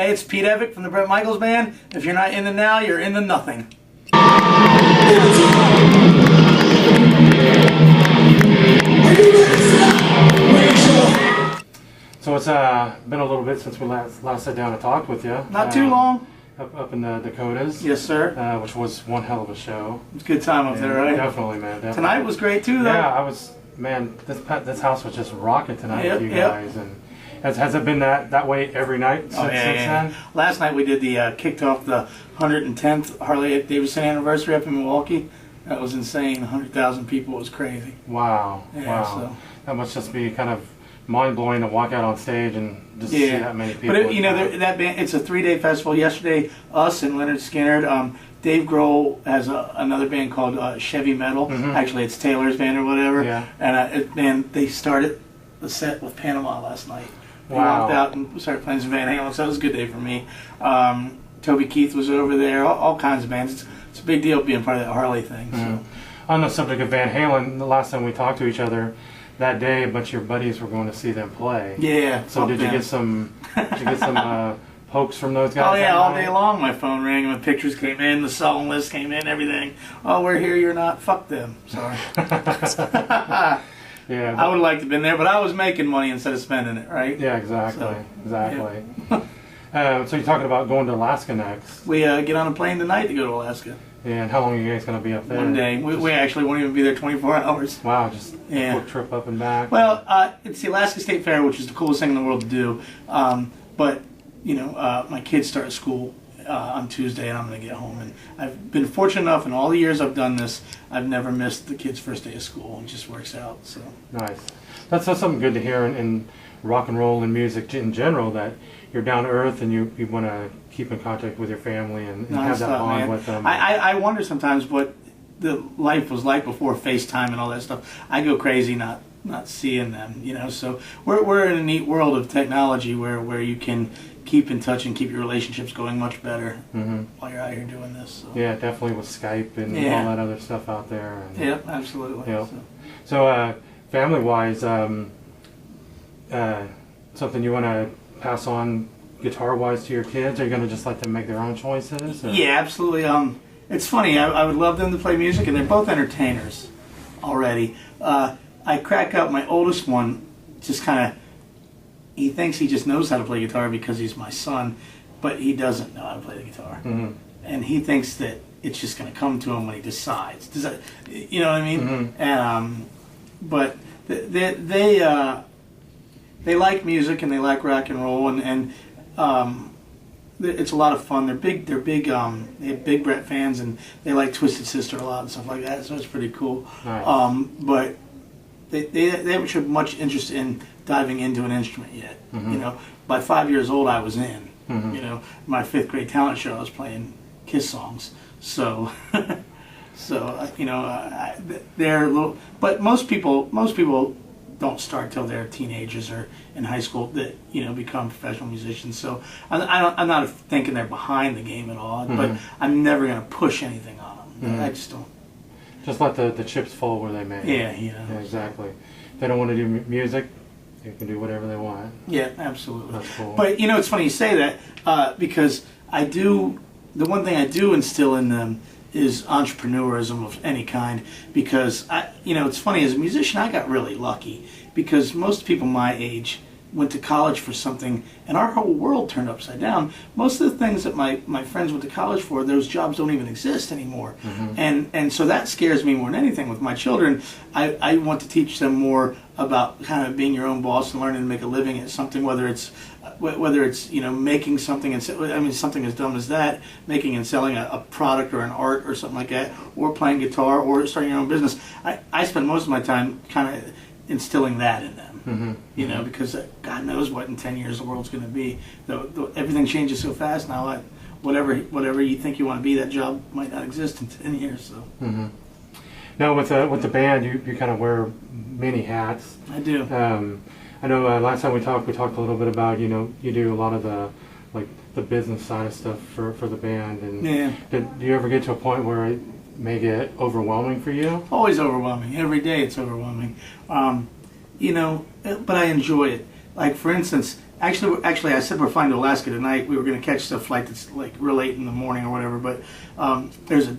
Hey, it's Pete Evick from the Bret Michaels Band. If you're not in the now, you're in the nothing. So it's been a little bit since we last sat down and talked with you. Not too long. Up in the Dakotas. Yes, sir. Which was one hell of a show. It's a good time up there, right? Definitely, man. Definitely. Tonight was great too, though. Yeah, man, this house was just rocking tonight with you guys. And has it been that way every night since then? Last night we did kicked off the 110th Harley Davidson anniversary up in Milwaukee. That was insane. 100,000 people. It was crazy. Wow. Yeah, wow. So. That must just be kind of mind-blowing to walk out on stage and just see that many people. But that band, it's a 3-day festival. Yesterday, us and Leonard Skinner, Dave Grohl has another band called Chevy Metal. Actually, it's Taylor's band or whatever. Yeah. And they started the set with Panama last night. They walked out and started playing some Van Halen, so that was a good day for me. Toby Keith was over there, all kinds of bands. It's a big deal being part of that Harley thing. So. On the subject of Van Halen, the last time we talked to each other, that day, a bunch of your buddies were going to see them play. Yeah. So did you get some pokes from those guys? Oh yeah, all day long my phone rang and the pictures came in, the song list came in, everything. Oh, we're here, you're not. Fuck them. Sorry. Yeah. I would have liked to have been there, but I was making money instead of spending it, right? Yeah, exactly. So, exactly. Yeah. So you're talking about going to Alaska next. We get on a plane tonight to go to Alaska. Yeah, and how long are you guys going to be up there? 1 day. We actually won't even be there 24 hours. Wow, just a quick trip up and back. Well, it's the Alaska State Fair, which is the coolest thing in the world to do. But, you know, my kids start school on Tuesday, and I'm going to get home. And I've been fortunate enough in all the years I've done this, I've never missed the kids' first day of school. It just works out. So nice. That's something good to hear in rock and roll and music in general, that you're down to earth and you want to keep in contact with your family and have that bond with them. I wonder sometimes what the life was like before FaceTime and all that stuff. I go crazy not seeing them, you know. So we're in a neat world of technology where you can keep in touch and keep your relationships going much better while you're out here doing this. So. Yeah, definitely with Skype and all that other stuff out there. And, yep, absolutely. Yep. So family-wise, something you want to pass on guitar-wise to your kids? Are you going to just let them make their own choices? Or? Yeah, absolutely. It's funny. I would love them to play music, and they're both entertainers already. I crack up my oldest one, just kind of, he thinks he just knows how to play guitar because he's my son, but he doesn't know how to play the guitar. And he thinks that it's just going to come to him when he decides. Does that, you know what I mean? And but they like music and they like rock and roll, and it's a lot of fun. They have big Bret fans, and they like Twisted Sister a lot and stuff like that. So it's pretty cool. Nice. But they haven't shown much interest in diving into an instrument yet. You know, by 5 years old, I was in. You know, my 5th grade talent show, I was playing Kiss songs. So, you know, they're a little. But most people don't start till they're teenagers or in high school that, you know, become professional musicians. So I'm not thinking they're behind the game at all, but I'm never going to push anything on them. I just don't. Just let the chips fall where they may. Yeah, you know. Yeah, exactly. If they don't want to do music, they can do whatever they want. Yeah, absolutely. That's cool. But, you know, it's funny you say that because the one thing I do instill in them is entrepreneurism of any kind, because you know, it's funny, as a musician I got really lucky because most people my age went to college for something and our whole world turned upside down. Most of the things that my friends went to college for, those jobs don't even exist anymore. And so that scares me more than anything with my children. I want to teach them more about kind of being your own boss and learning to make a living at something, whether it's you know, making something, and I mean something as dumb as that, making and selling a product or an art or something like that, or playing guitar or starting your own business. I spend most of my time kind of instilling that in them. You know, because God knows what in 10 years the world's going to be. Everything changes so fast now. Whatever you think you want to be, that job might not exist in 10 years. So. Now with the band, you kind of wear many hats. I do. I know last time we talked a little bit about, you know, you do a lot of the business side of stuff for the band. And do you ever get to a point where it may get overwhelming for you? Always overwhelming. Every day it's overwhelming. You know, but I enjoy it. Like, for instance, Actually, I said we're flying to Alaska tonight. We were going to catch the flight that's like real late in the morning or whatever. But there's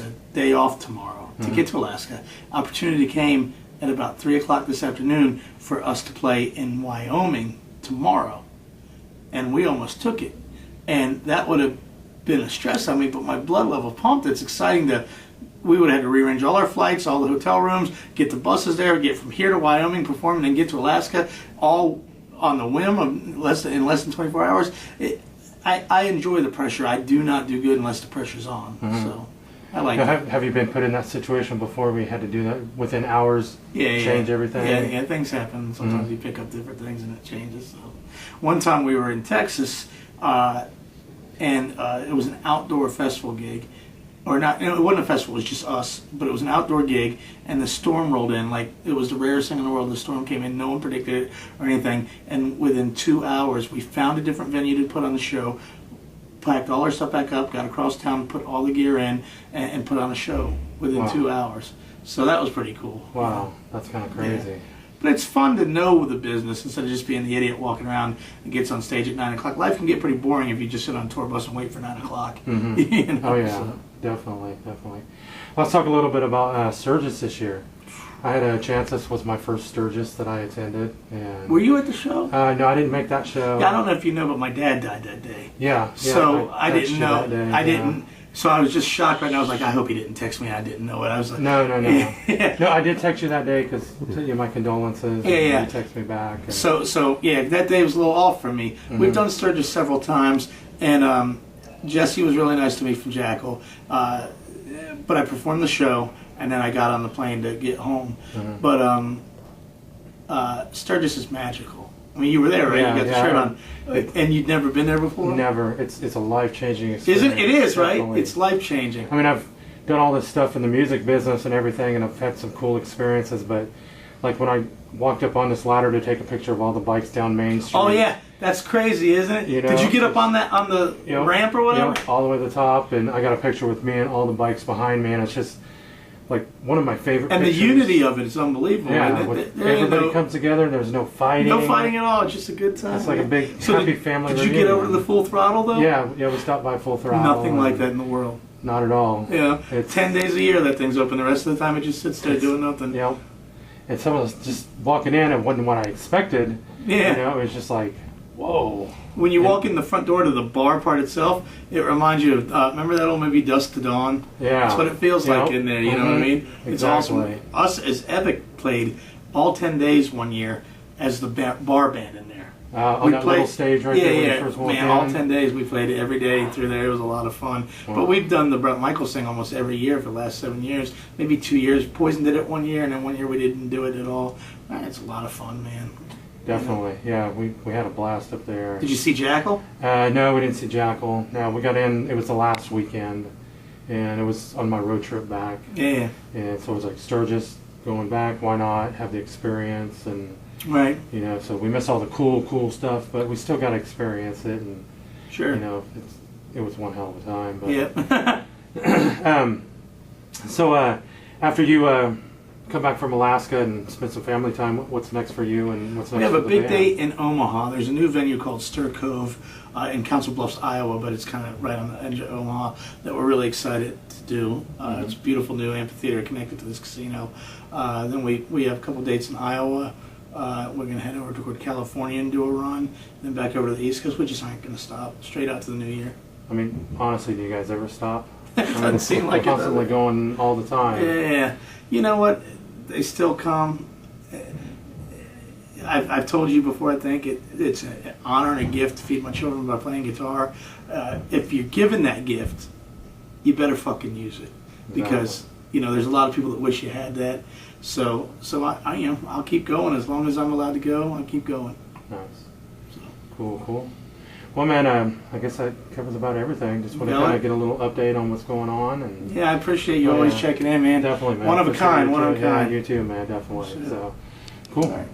a day off tomorrow to get to Alaska. Opportunity came at about 3 o'clock this afternoon for us to play in Wyoming tomorrow, and we almost took it. And that would have been a stress on me, but my blood level pumped. It's exciting to. We would have had to rearrange all our flights, all the hotel rooms, get the buses there, get from here to Wyoming, perform, and then get to Alaska, all on the whim of in less than 24 hours. I enjoy the pressure. I do not do good unless the pressure's on. So I like it. Have you been put in that situation before where you had to do that within hours, change everything? Yeah, things happen. Sometimes you pick up different things and it changes. So one time we were in Texas, and it was an outdoor festival gig. Or not, it wasn't a festival, it was just us, but it was an outdoor gig, and the storm rolled in. Like, it was the rarest thing in the world. The storm came in, no one predicted it or anything, and within 2 hours, we found a different venue to put on the show, packed all our stuff back up, got across town, put all the gear in, and put on a show within 2 hours. So that was pretty cool. Wow, that's kind of crazy. Yeah. But it's fun to know the business instead of just being the idiot walking around and gets on stage at 9 o'clock. Life can get pretty boring if you just sit on a tour bus and wait for 9 o'clock. You know? Oh, yeah. Definitely. Let's talk a little bit about Sturgis this year. I had a chance. This was my first Sturgis that I attended. And were you at the show? No, I didn't make that show. Yeah, I don't know if you know, but my dad died that day. Yeah. So I didn't know. I didn't. Yeah. So I was just shocked right now. I was like, I hope he didn't text me. I didn't know it. I was like, no. Yeah. No, I did text you that day because my condolences. Yeah. You texted me back. And So yeah, that day was a little off for me. We've done Sturgis several times, and Jesse was really nice to me from Jackal. But I performed the show, and then I got on the plane to get home. But Sturgis is magical. I mean, you were there, right? Yeah, you got the shirt on. And you'd never been there before? Never. It's a life-changing experience. Isn't it? It is, Definitely. right? It's life-changing. I mean, I've done all this stuff in the music business and everything, and I've had some cool experiences, but like when I walked up on this ladder to take a picture of all the bikes down Main Street. Oh, yeah. That's crazy, isn't it? You know, did you get up on the ramp or whatever? All the way to the top, and I got a picture with me and all the bikes behind me, and it's just like one of my favorite and pictures. the unity of it is unbelievable. Yeah, everybody no, comes together and there's no fighting. No fighting at all. It's just a good time. It's like a big happy family Did you get over to the Full Throttle though? Yeah, we stopped by Full Throttle. Nothing like that in the world. Not at all. Yeah, 10 days a year that thing's open. The rest of the time it just sits there doing nothing. Yep. And some of us just walking in, it wasn't what I expected. Yeah. You know, it was just like, whoa. When you walk in the front door to the bar part itself, it reminds you of, remember that old movie Dusk to Dawn? Yeah. That's what it feels like in there, you know what I mean? Exactly. It's awesome. Us as Evick played all 10 days one year as the bar band in there. On that little stage right there when you first walked in. All 10 days we played it every day through there. It was a lot of fun. Wow. But we've done the Bret Michaels thing almost every year for the last 7 years. Maybe 2 years. Poison did it 1 year, and then 1 year we didn't do it at all. It's a lot of fun, man. Definitely, yeah. We had a blast up there. Did you see Jackal? No, we didn't see Jackal. No, we got in. It was the last weekend, and it was on my road trip back. Yeah. And so it was like Sturgis going back. Why not have the experience? And right. You know, so we missed all the cool stuff, but we still got to experience it. And sure. You know, it was one hell of a time. But, yeah. So after you. Come back from Alaska and spend some family time. What's next for you and what's next for the band? We have a big date in Omaha. There's a new venue called Stir Cove in Council Bluffs, Iowa, but it's kind of right on the edge of Omaha that we're really excited to do. It's a beautiful new amphitheater connected to this casino. Then we have a couple dates in Iowa. We're going to head over toward California and do a run, then back over to the East Coast. We just aren't going to stop. Straight out to the new year. I mean, honestly, do you guys ever stop? It doesn't seem like it. We're constantly going all the time. Yeah. You know what? They still come. I've told you before, I think it's an honor and a gift to feed my children by playing guitar. If you're given that gift, you better fucking use it. Because, you know, there's a lot of people that wish you had that. So I you know, I'll keep going as long as I'm allowed to go. I'll keep going. Nice. So. Cool. Well, man, I guess that covers about everything. Just want to kind of get a little update on what's going on. And yeah, I appreciate you always checking in, man. Definitely, man. One of a kind. Yeah, you too, man. Definitely. So, cool.